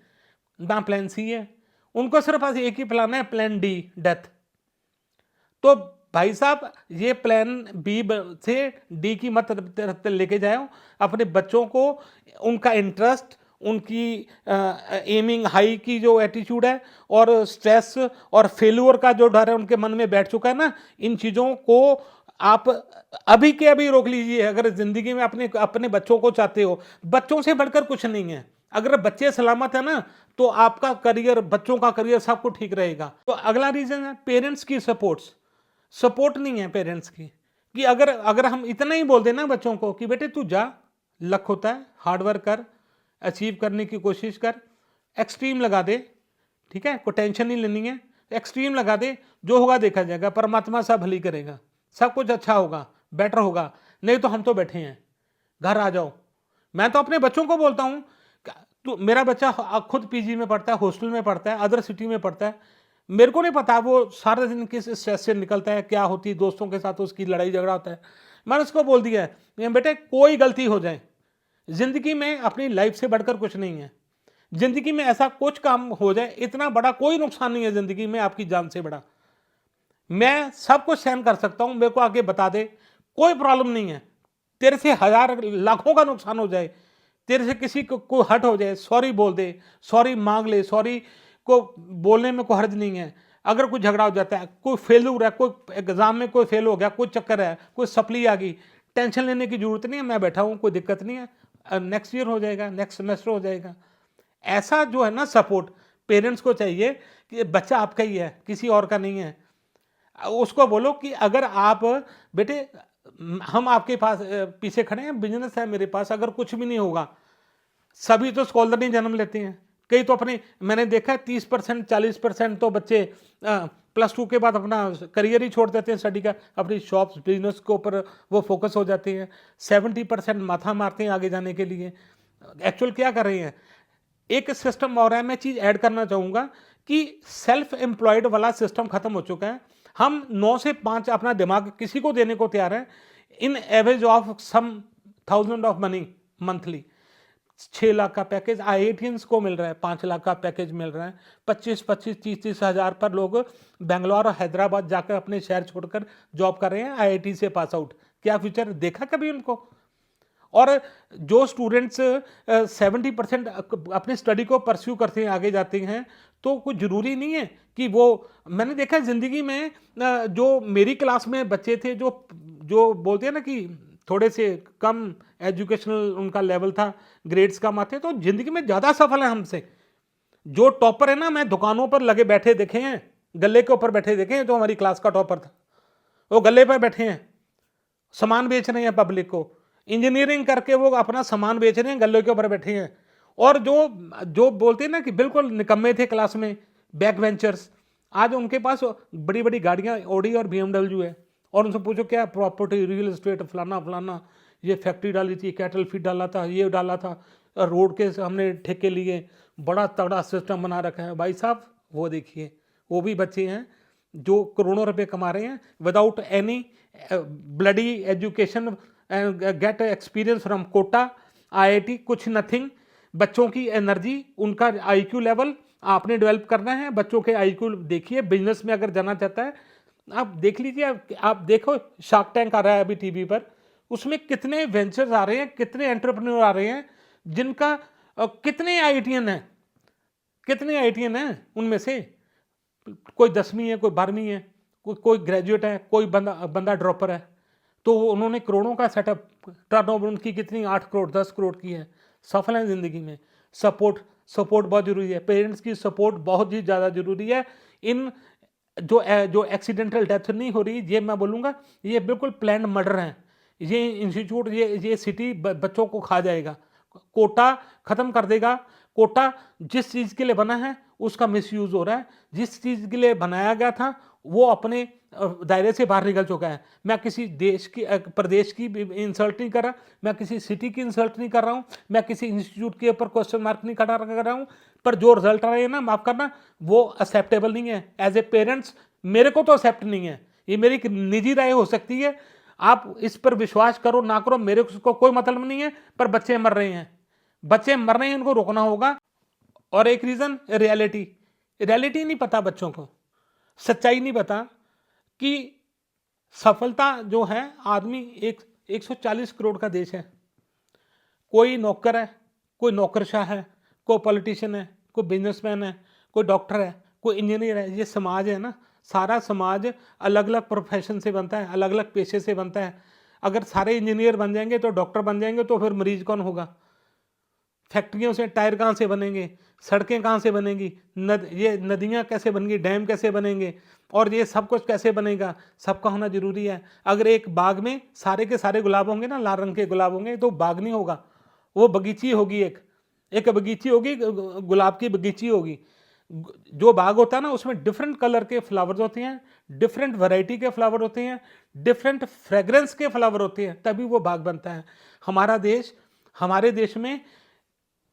ना प्लान सी है, उनको सिर्फ एक ही प्लान है, प्लान डी, डेथ। तो भाई साहब ये प्लान बी से डी की मत लेके जाओ अपने बच्चों को। उनका इंटरेस्ट, उनकी एमिंग हाई की जो एटीट्यूड है, और स्ट्रेस और फेल्यूर का जो डर है उनके मन में बैठ चुका है ना, इन चीज़ों को आप अभी के अभी रोक लीजिए। अगर ज़िंदगी में अपने अपने बच्चों को चाहते हो, बच्चों से बढ़कर कुछ नहीं है। अगर बच्चे सलामत है ना, तो आपका करियर, बच्चों का करियर, सब कुछ ठीक रहेगा। तो अगला रीज़न है पेरेंट्स की सपोर्ट नहीं है पेरेंट्स की। कि अगर अगर हम इतना ही बोल देना बच्चों को कि बेटे तू जा, लक होता है, हार्ड वर्क कर, अचीव करने की कोशिश कर, एक्सट्रीम लगा दे, ठीक है, कोई टेंशन नहीं लेनी है, एक्सट्रीम लगा दे, जो होगा देखा जाएगा, परमात्मा सब भली करेगा, सब कुछ अच्छा होगा, बेटर होगा, नहीं तो हम तो बैठे हैं, घर आ जाओ। मैं तो अपने बच्चों को बोलता हूँ, तो मेरा बच्चा खुद पीजी में पढ़ता है, हॉस्टल में पढ़ता है, अदर सिटी में पढ़ता है, मेरे को नहीं पता वो सारा दिन किस स्ट्रेस से निकलता है, क्या होती है दोस्तों के साथ उसकी लड़ाई झगड़ा होता है। मैंने उसको बोल दिया है बेटे कोई गलती हो जाए, जिंदगी में अपनी लाइफ से बढ़कर कुछ नहीं है। जिंदगी में ऐसा कुछ काम हो जाए, इतना बड़ा कोई नुकसान नहीं है जिंदगी में आपकी जान से बड़ा। मैं सब कुछ सहन कर सकता हूं, मेरे को आगे बता दे, कोई प्रॉब्लम नहीं है। तेरे से हजार लाखों का नुकसान हो जाए, तेरे से किसी को हट हो जाए, सॉरी बोल दे, सॉरी मांग ले, सॉरी को बोलने में कोई हर्ज नहीं है। अगर कोई झगड़ा हो जाता है, कोई फेल्यूर है, कोई एग्जाम में कोई फेल हो गया, कोई चक्कर है, कोई सप्ली आ गई, टेंशन लेने की जरूरत नहीं है, मैं बैठा हूं, कोई दिक्कत नहीं है, नेक्स्ट ईयर हो जाएगा, नेक्स्ट सेमेस्टर हो जाएगा। ऐसा जो है ना सपोर्ट पेरेंट्स को चाहिए कि बच्चा आपका ही है, किसी और का नहीं है। उसको बोलो कि अगर आप बेटे, हम आपके पास पीछे खड़े हैं, बिजनेस है मेरे पास, अगर कुछ भी नहीं होगा, सभी तो स्कॉलर नहीं जन्म लेते हैं, कई तो अपने, मैंने देखा है 30% 40% तो बच्चे +2 के बाद अपना करियर ही छोड़ देते हैं स्टडी का, अपनी शॉप्स बिजनेस के ऊपर वो फोकस हो जाते हैं। 70% माथा मारते हैं आगे जाने के लिए। एक्चुअल क्या कर रहे हैं, एक सिस्टम और है, मैं चीज़ ऐड करना चाहूँगा कि सेल्फ एम्प्लॉयड वाला सिस्टम खत्म हो चुका है। हम 9 से 5 अपना दिमाग किसी को देने को तैयार है, in average of some thousand of money monthly. 6 lakh का पैकेज IITians को मिल रहा है, 5 लाख का पैकेज मिल रहा है, 25-25 30-30 हज़ार पर लोग बेंगलोर और हैदराबाद जाकर अपने शहर छोड़कर जॉब कर रहे हैं, IIT से पास आउट। क्या फ्यूचर देखा कभी उनको? और जो स्टूडेंट्स 70% अपनी स्टडी को परस्यू करते हैं, आगे जाते हैं, तो कुछ ज़रूरी नहीं है कि वो, मैंने देखा ज़िंदगी में जो मेरी क्लास में बच्चे थे, जो जो बोलते हैं ना कि थोड़े से कम एजुकेशनल उनका लेवल था, ग्रेड्स कम आते, तो ज़िंदगी में ज़्यादा सफल है हमसे। जो टॉपर है ना, मैं दुकानों पर लगे बैठे देखे हैं, गले के ऊपर बैठे देखे हैं, जो हमारी क्लास का टॉपर था, वो गले पर बैठे हैं, सामान बेच रहे हैं पब्लिक को, इंजीनियरिंग करके वो अपना सामान बेच रहे हैं, गले के ऊपर बैठे हैं। और जो जो बोलते हैं ना कि बिल्कुल निकम्मे थे क्लास में, बैक वेंचर्स, आज उनके पास बड़ी बड़ी गाड़ियां ऑडी और BMW है, और उनसे पूछो क्या प्रॉपर्टी, रियल एस्टेट, फलाना फलाना, ये फैक्ट्री डाली थी, कैटल फीड डाला था, ये डाला था, रोड के हमने ठेके लिए, बड़ा तगड़ा सिस्टम बना रखा है। भाई साहब वो देखिए, वो भी बच्चे हैं जो करोड़ों रुपए कमा रहे हैं without any bloody education, get experience from Kota, IIT, कुछ नथिंग। बच्चों की एनर्जी, उनका IQ लेवल आपने डेवलप करना है। बच्चों के IQ देखिए, बिजनेस में अगर जाना चाहता है आप देख लीजिए, आप देखो शार्क टैंक आ रहा है अभी टीवी पर, उसमें कितने वेंचर्स आ रहे हैं, कितने एंटरप्रेन्योर आ रहे हैं, जिनका कितने IITian हैं उनमें से कोई 10वीं है, कोई 12वीं है, कोई ग्रेजुएट है, कोई बंदा ड्रॉपर है, तो उन्होंने करोड़ों का सेटअप, टर्नओवर उनकी कितनी 8 करोड़ 10 करोड़ की है, सफल है जिंदगी में। सपोर्ट बहुत जरूरी है, पेरेंट्स की सपोर्ट बहुत ही ज़्यादा जरूरी है। इन जो एक्सीडेंटल डेथ नहीं हो रही, ये मैं बोलूँगा ये बिल्कुल प्लान मर्डर हैं। ये इंस्टीट्यूट, ये सिटी बच्चों को खा जाएगा, कोटा खत्म कर देगा। कोटा जिस चीज़ के लिए बना है उसका मिसयूज हो रहा है, जिस चीज़ के लिए बनाया गया था वो अपने दायरे से बाहर निकल चुका है। मैं किसी देश की प्रदेश की इंसल्ट नहीं कर रहा, मैं किसी सिटी की इंसल्ट नहीं कर रहा हूँ, मैं किसी इंस्टीट्यूट के ऊपर क्वेश्चन मार्क नहीं खड़ा कर रहा हूँ, पर जो रिजल्ट आ रहे हैं ना, माफ करना, वो एक्सेप्टेबल नहीं है। एज ए पेरेंट्स मेरे को तो एक्सेप्ट नहीं है, ये मेरी एक निजी राय हो सकती है, आप इस पर विश्वास करो ना करो, मेरे को कोई मतलब नहीं है, पर बच्चे मर रहे हैं, बच्चे मर रहे हैं, इनको रोकना होगा। और एक रीज़न रियलिटी नहीं पता बच्चों को, सच्चाई नहीं पता कि सफलता जो है, आदमी 140 करोड़ का देश है, कोई नौकर है, कोई नौकरशाह है, कोई पॉलिटिशियन है, कोई बिजनेसमैन है, कोई डॉक्टर है, कोई इंजीनियर है। ये समाज है ना, सारा समाज अलग अलग प्रोफेशन से बनता है, अलग अलग पेशे से बनता है। अगर सारे इंजीनियर बन जाएंगे तो डॉक्टर बन जाएंगे, तो फिर मरीज कौन होगा? फैक्ट्रियों से टायर कहाँ से बनेंगे? सड़कें कहाँ से बनेंगी? ये नदियाँ कैसे बनेंगी? डैम कैसे बनेंगे? और ये सब कुछ कैसे बनेगा? सबका होना जरूरी है। अगर एक बाग में सारे के सारे गुलाब होंगे ना, लाल रंग के गुलाब होंगे, तो बाग नहीं होगा, वो बगीची होगी। एक बगीची होगी, गुलाब की बगीची होगी। जो बाग होता है ना, उसमें डिफरेंट कलर के फ्लावर्स होते हैं, डिफरेंट वैरायटी के फ्लावर होते हैं, डिफरेंट फ्रेग्रेंस के फ्लावर होते हैं, तभी वो बाग बनता है। हमारे देश में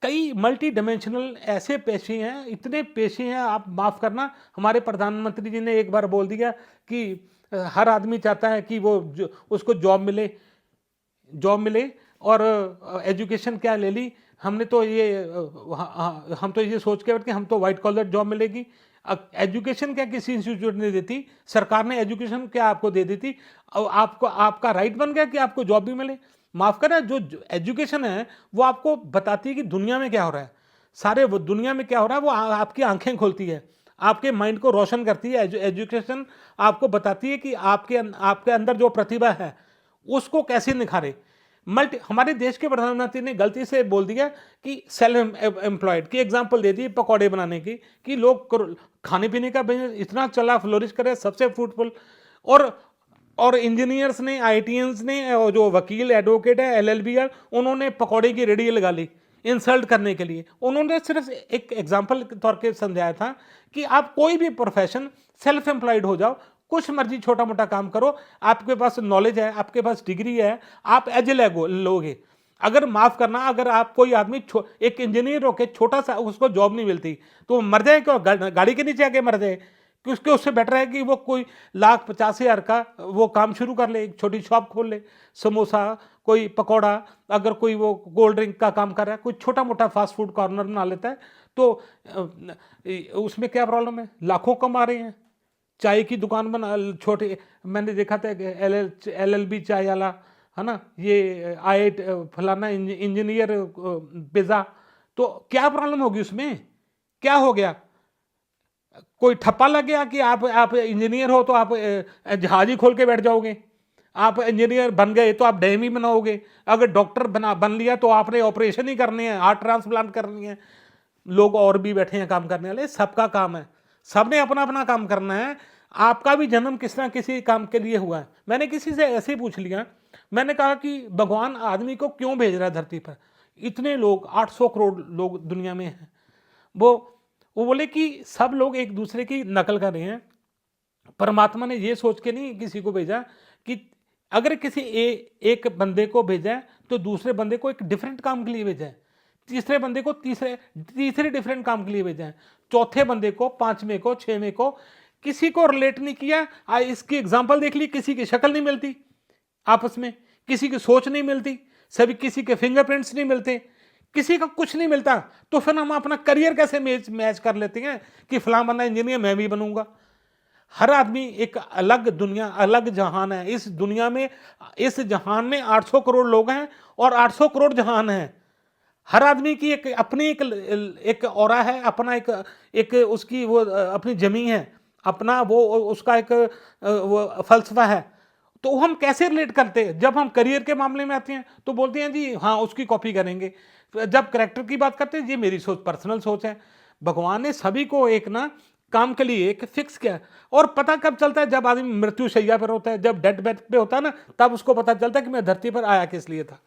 कई मल्टी डिमेंशनल ऐसे पेशे हैं, इतने पेशे हैं, आप माफ़ करना, हमारे प्रधानमंत्री जी ने एक बार बोल दिया कि हर आदमी चाहता है कि उसको जॉब मिले और एजुकेशन क्या ले ली। हमने तो हम तो ये सोच के बैठ के हम तो वाइट कॉलर जॉब मिलेगी। एजुकेशन क्या किसी इंस्टीट्यूट ने देती, सरकार ने एजुकेशन क्या आपको दे देती? आपको आपका राइट बन गया कि आपको जॉब भी मिले। माफ़ करना, जो एजुकेशन है वो आपको बताती है कि दुनिया में क्या हो रहा है, दुनिया में क्या हो रहा है, वो आपकी आंखें खोलती है, आपके माइंड को रोशन करती है। एजुकेशन आपको बताती है कि आपके अंदर जो प्रतिभा है उसको कैसे निखारे। हमारे देश के प्रधानमंत्री ने गलती से बोल दिया कि सेल्फ एम्प्लॉयड की एग्जांपल दे दी पकौड़े बनाने की, कि लोग खाने पीने का बिजनेस इतना चला, फ्लोरिश करे, सबसे फ्रूटफुल। और इंजीनियर्स ने, आईटीएंस ने, और जो वकील एडवोकेट है, एलएलबी है, उन्होंने पकौड़े की रेडी लगा ली इंसल्ट करने के लिए। उन्होंने सिर्फ एक एग्जाम्पल के तौर पे समझाया था कि आप कोई भी प्रोफेशन सेल्फ एम्प्लॉयड हो जाओ, कुछ मर्जी छोटा मोटा काम करो, आपके पास नॉलेज है, आपके पास डिग्री है, आप एज लोगे। अगर माफ करना, अगर आप कोई आदमी एक इंजीनियर होके छोटा सा उसको जॉब नहीं मिलती तो वो मर जाए क्यों? गाड़ी के नीचे आके मर जाए कि उससे बेटर है कि वो कोई 1,50,000 का वो काम शुरू कर ले, एक छोटी शॉप खोल ले, समोसा, कोई पकौड़ा, अगर कोई वो कोल्ड ड्रिंक का काम कर रहा है, कोई छोटा मोटा फास्ट फूड कॉर्नर बना लेता है, तो उसमें क्या प्रॉब्लम है? लाखों कमा रहे हैं। चाय की दुकान बना छोटे, मैंने देखा था LLB चाय वाला है ना, ये आई फलाना इंजीनियर पिज्ज़ा, तो क्या प्रॉब्लम होगी उसमें? क्या हो गया? कोई ठप्पा लग गया कि आप इंजीनियर हो तो आप जहाज ही खोल के बैठ जाओगे? आप इंजीनियर बन गए तो आप डैम ही बनाओगे? अगर डॉक्टर बन लिया तो आपने ऑपरेशन ही करने हैं, हार्ट ट्रांसप्लांट करनी है। लोग और भी बैठे हैं काम करने वाले, सबका काम है, सबने अपना अपना काम करना है। आपका भी जन्म किसी ना किसी काम के लिए हुआ है। मैंने किसी से ऐसे ही पूछ लिया, मैंने कहा कि भगवान आदमी को क्यों भेज रहा है धरती पर? इतने लोग, 800 करोड़ लोग दुनिया में हैं। वो बोले कि सब लोग एक दूसरे की नकल कर रहे हैं। परमात्मा ने ये सोच के नहीं किसी को भेजा कि अगर किसी एक बंदे को भेजा है तो दूसरे बंदे को एक डिफरेंट काम के लिए भेजा है, तीसरे बंदे को तीसरे डिफरेंट काम के लिए भेजा है, चौथे बंदे को, पांचवें को, छवें को, किसी को रिलेट नहीं किया। इसकी एग्जांपल देख ली, किसी की शक्ल नहीं मिलती आपस में, किसी की सोच नहीं मिलती, सभी किसी के फिंगरप्रिंट्स नहीं मिलते, किसी का कुछ नहीं मिलता, तो फिर हम अपना करियर कैसे मैच कर लेते हैं कि फलां बंदा इंजीनियर, मैं भी बनूंगा? हर आदमी एक अलग दुनिया, अलग जहान है। इस दुनिया में, इस जहान में 800 करोड़ लोग हैं और 800 करोड़ जहान हैं। हर आदमी की एक अपनी एक ऑरा है, अपना एक उसकी वो अपनी जमी है, अपना वो उसका एक वो फलसफा है। तो हम कैसे रिलेट करते हैं? जब हम करियर के मामले में आते हैं तो बोलते हैं जी हाँ उसकी कॉपी करेंगे। जब करेक्टर की बात करते हैं, ये मेरी सोच, पर्सनल सोच है। भगवान ने सभी को एक ना काम के लिए एक फिक्स किया। और पता कब चलता है? जब आदमी मृत्यु शैया पर होता है, जब डेड बेड पे होता है ना, तब उसको पता चलता है कि मैं धरती पर आया किस लिए था।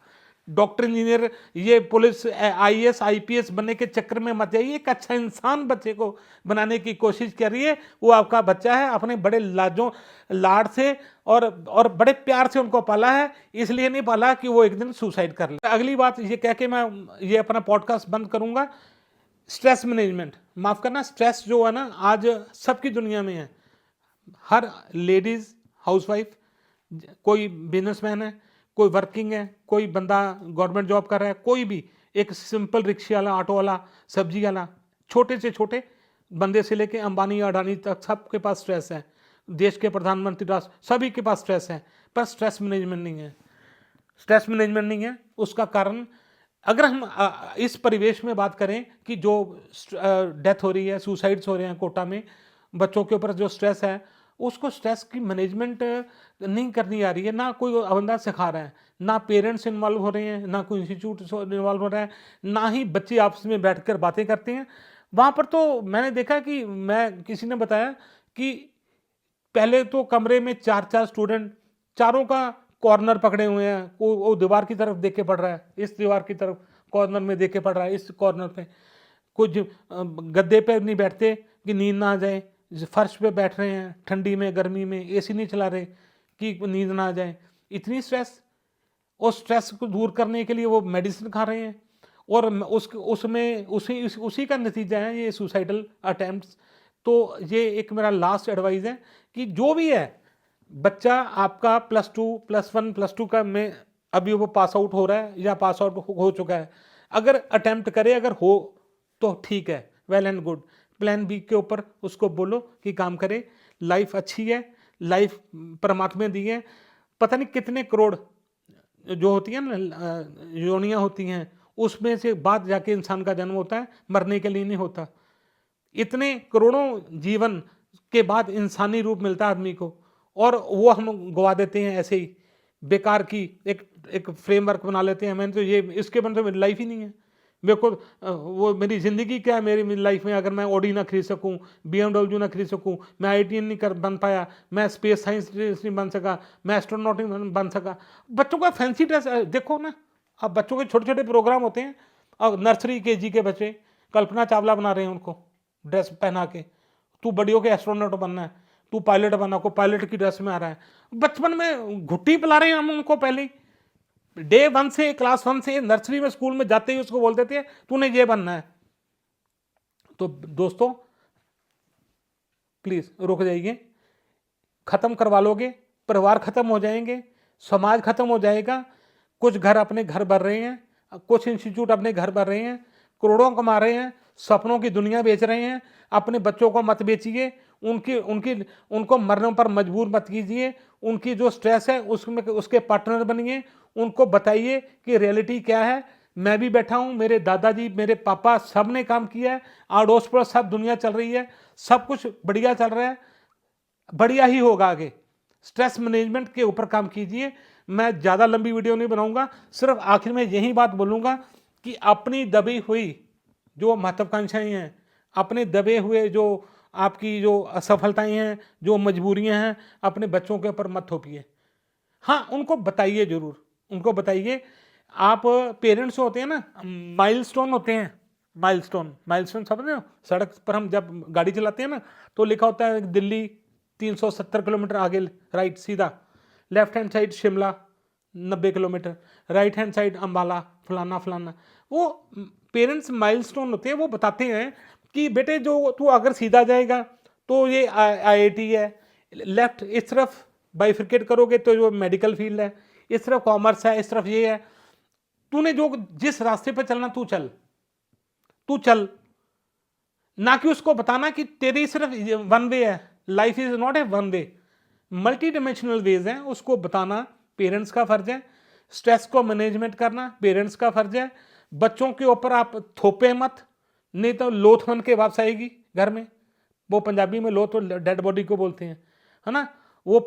डॉक्टर, इंजीनियर, ये पुलिस, IAS IPS बनने के चक्कर में मत जाइए। एक अच्छा इंसान बच्चे को बनाने की कोशिश करिए। वो आपका बच्चा है, अपने बड़े लाड से और बड़े प्यार से उनको पाला है, इसलिए नहीं पाला कि वो एक दिन सुसाइड कर ले। अगली बात ये कह के मैं ये अपना पॉडकास्ट बंद करूंगा। स्ट्रेस मैनेजमेंट, माफ करना, स्ट्रेस जो है ना आज सबकी दुनिया में है। हर लेडीज हाउसवाइफ, कोई बिजनेसमैन है, कोई वर्किंग है, कोई बंदा गवर्नमेंट जॉब कर रहा है, कोई भी एक सिंपल रिक्शे वाला, ऑटो वाला, सब्जी वाला, छोटे से छोटे बंदे से लेके अंबानी अडानी तक सबके पास स्ट्रेस है। देश के प्रधानमंत्री, राष्ट्र, सभी के पास स्ट्रेस है, पर स्ट्रेस मैनेजमेंट नहीं है। स्ट्रेस मैनेजमेंट नहीं है, उसका कारण अगर हम इस परिवेश में बात करें कि जो डेथ हो रही है, सुसाइड्स हो रहे हैं कोटा में, बच्चों के ऊपर जो स्ट्रेस है, उसको स्ट्रेस की मैनेजमेंट नहीं करनी आ रही है, ना कोई बंदा सिखा रहा है, ना पेरेंट्स इन्वॉल्व हो रहे हैं, ना कोई इंस्टीट्यूट इन्वॉल्व हो रहा है, ना ही बच्चे आपस में बैठकर बातें करते हैं। वहाँ पर तो मैंने देखा कि मैं किसी ने बताया कि पहले तो कमरे में 4-4 स्टूडेंट, चारों का कॉर्नर पकड़े हुए हैं, वो दीवार की तरफ देख के पढ़ रहा है, इस दीवार की तरफ कॉर्नर में देख के पढ़ रहा है, इस कॉर्नर पे कुछ गद्दे पे नहीं बैठते कि नींद ना आ जाए, फर्श पे बैठ रहे हैं ठंडी में गर्मी में, एसी नहीं चला रहे कि नींद ना आ जाए। इतनी स्ट्रेस, और स्ट्रेस को दूर करने के लिए वो मेडिसिन खा रहे हैं, और उसमें उसी का नतीजा है ये सुसाइडल अटेम्प्ट्स। तो ये एक मेरा लास्ट एडवाइस है कि जो भी है, बच्चा आपका +2 +1 +2 का में अभी वो पास आउट हो रहा है या पास आउट हो चुका है, अगर अटेम्प्ट करे, अगर हो तो ठीक है, well and good. Plan B के ऊपर उसको बोलो कि काम करे। लाइफ अच्छी है, लाइफ परमात्मा दी है, पता नहीं कितने करोड़ जो होती है ना योनियां होती हैं, उसमें से बाद जाके इंसान का जन्म होता है, मरने के लिए नहीं होता। इतने करोड़ों जीवन के बाद इंसानी रूप मिलता है आदमी को, और वो हम गवा देते हैं ऐसे ही, बेकार की एक एक फ्रेमवर्क बना लेते हैं। मैंने तो ये इसके बन तो मेरी लाइफ ही नहीं है। मेरे को वो मेरी ज़िंदगी क्या है मेरी लाइफ में, अगर मैं ऑडी ना खरीद सकूं, BMW ना खरीद सकूं, मैं IITian नहीं कर बन पाया, मैं स्पेस साइंटिस्ट नहीं बन सका, मैं एस्ट्रोनॉट नहीं बन सका। बच्चों का फैंसी ड्रेस देखो ना, अब बच्चों के छोटे छोटे प्रोग्राम होते हैं, अब नर्सरी KG के बच्चे कल्पना चावला बना रहे हैं उनको ड्रेस पहना के, तू बड़ी होके एस्ट्रोनॉट बनना है, तू पायलट बना, को पायलट की ड्रेस में आ रहा है। बचपन में घुट्टी पिला रहे हैं हम उनको, पहले डे 1 से, क्लास 1 से, नर्सरी में स्कूल में जाते ही उसको बोल देते हैं तूने ये बनना है। तो दोस्तों प्लीज रुक जाइए, खत्म करवा लोगे, परिवार खत्म हो जाएंगे, समाज खत्म हो जाएगा। कुछ घर अपने घर भर रहे हैं, कुछ इंस्टीट्यूट अपने घर भर रहे हैं, करोड़ों कमा रहे हैं, सपनों की दुनिया बेच रहे हैं। अपने बच्चों को मत बेचिए, उनकी उनकी उनको मरने पर मजबूर मत कीजिए। उनकी जो स्ट्रेस है उसमें उसके पार्टनर बनिए, उनको बताइए कि रियलिटी क्या है। मैं भी बैठा हूँ, मेरे दादाजी, मेरे पापा, सब ने काम किया है, अड़ोस पड़ोस सब दुनिया चल रही है, सब कुछ बढ़िया चल रहा है, बढ़िया ही होगा आगे। स्ट्रेस मैनेजमेंट के ऊपर काम कीजिए। मैं ज़्यादा लंबी वीडियो नहीं बनाऊंगा, सिर्फ आखिर में यही बात बोलूँगा कि अपनी दबी हुई जो महत्वाकांक्षाएं हैं, अपने दबे हुए जो आपकी जो असफलताएं हैं, जो मजबूरियां हैं, अपने बच्चों के ऊपर मत थोपिए। हाँ, उनको बताइए जरूर, उनको बताइए। आप पेरेंट्स होते हैं ना, माइलस्टोन होते हैं, माइलस्टोन, माइलस्टोन समझ हो, सड़क पर हम जब गाड़ी चलाते हैं ना तो लिखा होता है दिल्ली 370 किलोमीटर आगे राइट सीधा, left hand side Shimla 90 kilometre, right hand side Ambala फलाना फलाना। वो पेरेंट्स माइलस्टोन होते हैं, वो बताते हैं कि बेटे जो तू अगर सीधा जाएगा तो ये IIT है, लेफ्ट इस तरफ बाइफिकेट करोगे तो जो मेडिकल फील्ड है, इस तरफ कॉमर्स है, इस तरफ ये है। तूने जो जिस रास्ते पर चलना तू चल, तू चल, ना कि उसको बताना कि तेरी सिर्फ वन वे है। Life is not a one way, multi dimensional ways हैं, उसको बताना पेरेंट्स का फर्ज है। स्ट्रेस को मैनेजमेंट करना पेरेंट्स का फर्ज है। बच्चों के ऊपर आप थोपे मत, नहीं तो लोथ बन के वापस आएगी घर में। वो पंजाबी में लोथ डेड बॉडी को बोलते हैं, है ना। वो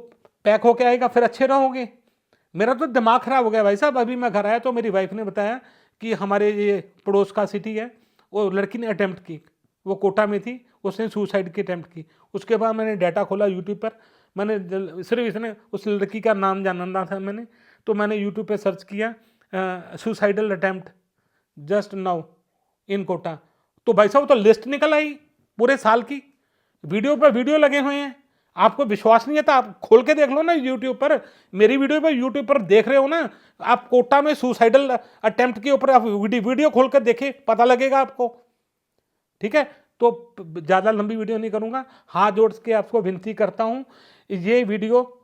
पैक होके आएगा, फिर अच्छे रहोगे। मेरा तो दिमाग खराब हो गया भाई साहब। अभी मैं घर आया तो मेरी वाइफ ने बताया कि हमारे ये पड़ोस का सिटी है, वो लड़की ने अटेम्प्ट की, वो कोटा में थी, उसने सुसाइड की अटेम्प्ट की। उसके बाद मैंने डाटा खोला यूट्यूब पर, मैंने सिर्फ इसने उस लड़की का नाम जानना था मैंने, तो मैंने यूट्यूब पे सर्च किया suicidal attempt just now in Kota. तो भाई साहब तो लिस्ट निकल आई पूरे साल की, वीडियो पर वीडियो लगे हुए हैं। आपको विश्वास नहीं है तो आप खोल के देख लो ना यूट्यूब पर, मेरी वीडियो पर यूट्यूब पर देख रहे हो ना आप, कोटा में सुसाइडल अटेम्प्ट के ऊपर आप वीडियो खोल कर देखे, पता लगेगा आपको। ठीक है, तो ज़्यादा लंबी वीडियो नहीं करूँगा, हाथ जोड़ के आपको विनती करता हूँ ये वीडियो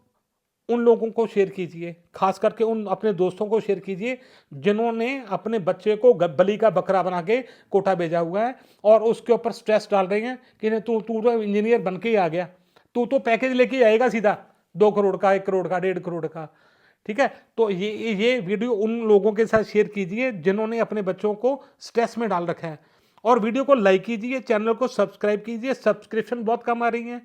उन लोगों को शेयर कीजिए, खास करके उन अपने दोस्तों को शेयर कीजिए जिन्होंने अपने बच्चे को बलि का बकरा बना के कोटा भेजा हुआ है और उसके ऊपर स्ट्रेस डाल रहे हैं कि नहीं तू तू तो इंजीनियर बन के ही आ गया, तू तो पैकेज लेके आएगा सीधा 2 करोड़ का, 1 करोड़ का, 1.5 करोड़ का। ठीक है, तो ये वीडियो उन लोगों के साथ शेयर कीजिए जिन्होंने अपने बच्चों को स्ट्रेस में डाल रखा है, और वीडियो को लाइक कीजिए, चैनल को सब्सक्राइब कीजिए। सब्सक्रिप्शन बहुत कम आ रही हैं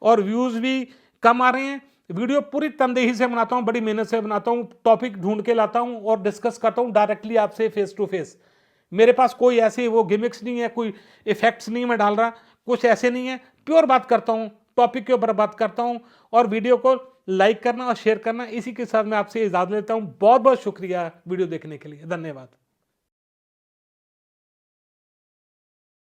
और व्यूज़ भी कम आ रहे हैं। वीडियो पूरी तनदेही से बनाता हूँ, बड़ी मेहनत से बनाता हूँ, टॉपिक ढूंढ के लाता हूँ और डिस्कस करता हूँ डायरेक्टली आपसे फेस टू फेस। मेरे पास कोई ऐसे वो गिमिक्स नहीं है, कोई इफेक्ट्स नहीं मैं डाल रहा, कुछ ऐसे नहीं है, प्योर बात करता हूँ, टॉपिक के ऊपर बात करता हूँ। और वीडियो को लाइक करना और शेयर करना, इसी के साथ मैं आपसे इजाज़त लेता हूँ। बहुत बहुत शुक्रिया वीडियो देखने के लिए, धन्यवाद।